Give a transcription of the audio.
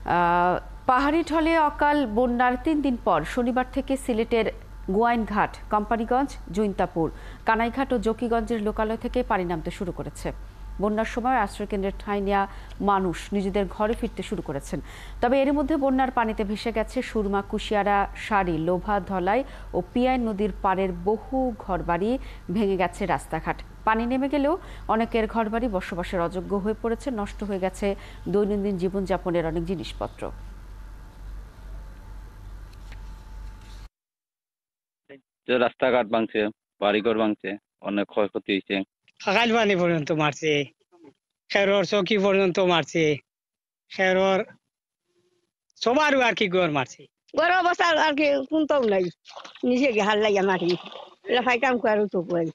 আহ, পাহাড়ি ঢলে অকাল বন্যার ৩ দিন পর শনিবার থেকে সিলেটের গোয়াইনঘাট, কোম্পানিগঞ্জ, জৈন্তাপুর, কানাইঘাট ও জকিগঞ্জের লোকালয় থেকে পানি নামতে শুরু করেছে। বন্যার সময় আশ্রয়কেন্দ্রের ঠাঁই নেওয়া মানুষ নিজেদের ঘরে ফিরতে শুরু করেছেন। তবে এর মধ্যে বন্যার পানিতে ভেসে গেছে সুরমা, কুশিয়ারা, সারি, লোভা, ধলাই ও পিয়াই নদীর পাড়ের বহু ঘরবাড়ি, ভেঙে গেছে রাস্তাঘাট। পানি নেমে গেলেও অনেকের ঘরবাড়ি বসবাসের অযোগ্য হয়ে পড়েছে, নষ্ট হয়ে গেছে দৈনন্দিন জীবনযাপনের অনেক জিনিসপত্র। রাস্তাঘাট ভাঙছে, বাড়িঘর ভাঙছে, অনেক ক্ষয়ক্ষতি হয়েছে। সকাল পানি পর্যন্ত মারছে, খেরোর চৌকি পর্যন্ত মারছে, খেরোর সবারও আর কি গড় মারছে। গড় অবস্থা আর কি কোনটাও নাই, নিচে হাল লাগিয়া মাটি লাফাইতাম কারো তো কই